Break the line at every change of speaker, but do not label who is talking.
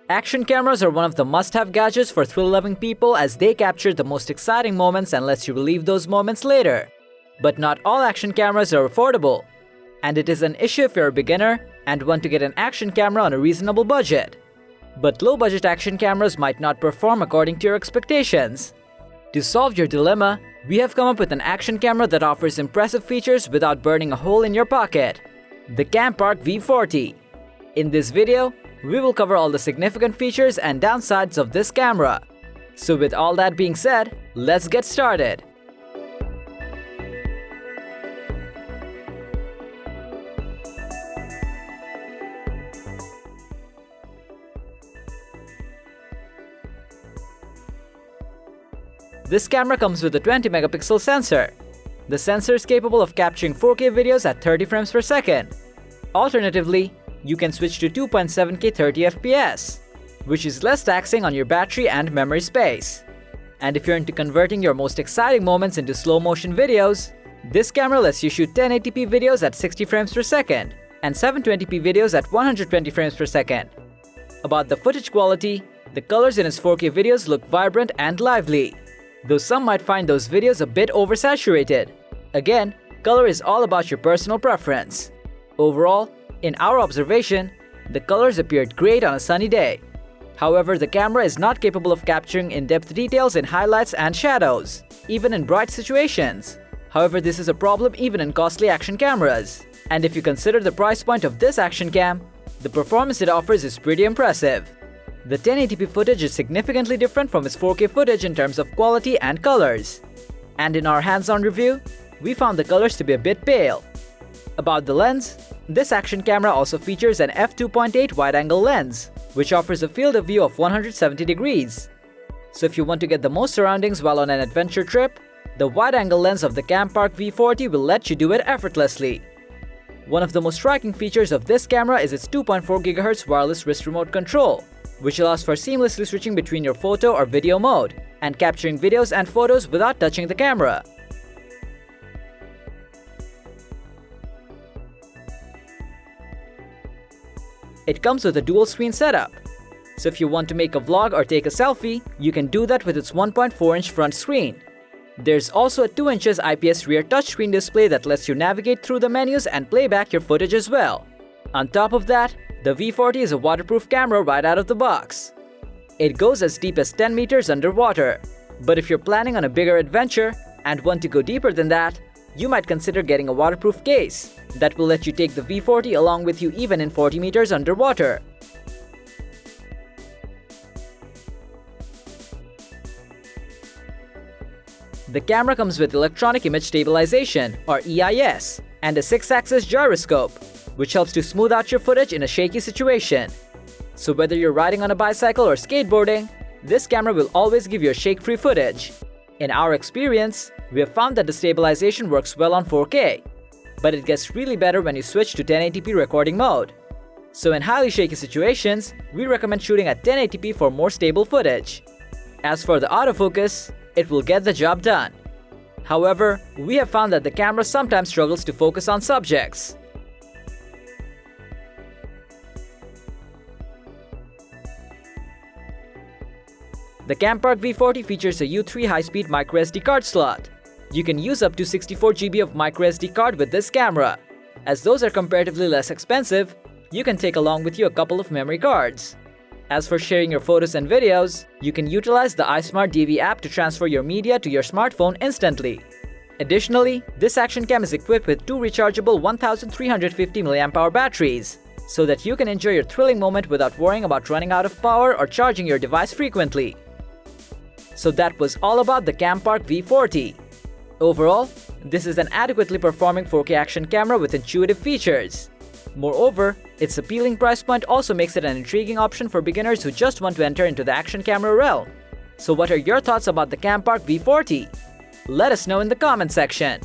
Action cameras are one of the must-have gadgets for thrill-loving people as they capture the most exciting moments and lets you relive those moments later. But not all action cameras are affordable, and it is an issue if you're a beginner and want to get an action camera on a reasonable budget. But low-budget action cameras might not perform according to your expectations. To solve your dilemma, we have come up with an action camera that offers impressive features without burning a hole in your pocket. The Campark V40. In this video, we will cover all the significant features and downsides of this camera. So with all that being said, let's get started. This camera comes with a 20 megapixel sensor. The sensor is capable of capturing 4K videos at 30 frames per second. Alternatively, you can switch to 2.7K 30 FPS, which is less taxing on your battery and memory space. And if you're into converting your most exciting moments into slow motion videos, this camera lets you shoot 1080p videos at 60 frames per second and 720p videos at 120 frames per second. About the footage quality, the colors in its 4K videos look vibrant and lively, though some might find those videos a bit oversaturated. Again, color is all about your personal preference. Overall, in our observation, the colors appeared great on a sunny day. However, the camera is not capable of capturing in-depth details in highlights and shadows, even in bright situations. However, this is a problem even in costly action cameras. And if you consider the price point of this action cam, the performance it offers is pretty impressive. The 1080p footage is significantly different from its 4K footage in terms of quality and colors. And in our hands-on review, we found the colors to be a bit pale. About the lens, this action camera also features an f2.8 wide-angle lens, which offers a field of view of 170 degrees. So if you want to get the most surroundings while on an adventure trip, the wide-angle lens of the Campark V40 will let you do it effortlessly. One of the most striking features of this camera is its 2.4 GHz wireless wrist remote control, which allows for seamlessly switching between your photo or video mode and capturing videos and photos without touching the camera. It comes with a dual screen setup, so if you want to make a vlog or take a selfie, you can do that with its 1.4-inch front screen. There's also a 2 inches IPS rear touchscreen display that lets you navigate through the menus and play back your footage as well. On top of that, the V40 is a waterproof camera right out of the box. It goes as deep as 10 meters underwater, but if you're planning on a bigger adventure and want to go deeper than that, you might consider getting a waterproof case that will let you take the V40 along with you even in 40 meters underwater. The camera comes with electronic image stabilization or EIS and a 6-axis gyroscope, which helps to smooth out your footage in a shaky situation. So whether you're riding on a bicycle or skateboarding, this camera will always give you a shake-free footage. In our experience, we have found that the stabilization works well on 4K, but it gets really better when you switch to 1080p recording mode. So in highly shaky situations, we recommend shooting at 1080p for more stable footage. As for the autofocus, it will get the job done. However, we have found that the camera sometimes struggles to focus on subjects. The Campark V40 features a U3 high-speed microSD card slot. You can use up to 64 GB of microSD card with this camera. As those are comparatively less expensive, you can take along with you a couple of memory cards. As for sharing your photos and videos, you can utilize the iSmart DV app to transfer your media to your smartphone instantly. Additionally, this action cam is equipped with 2 rechargeable 1350 mAh batteries, so that you can enjoy your thrilling moment without worrying about running out of power or charging your device frequently. So that was all about the Campark V40. Overall, this is an adequately performing 4K action camera with intuitive features. Moreover, its appealing price point also makes it an intriguing option for beginners who just want to enter into the action camera realm. So what are your thoughts about the Campark V40? Let us know in the comment section.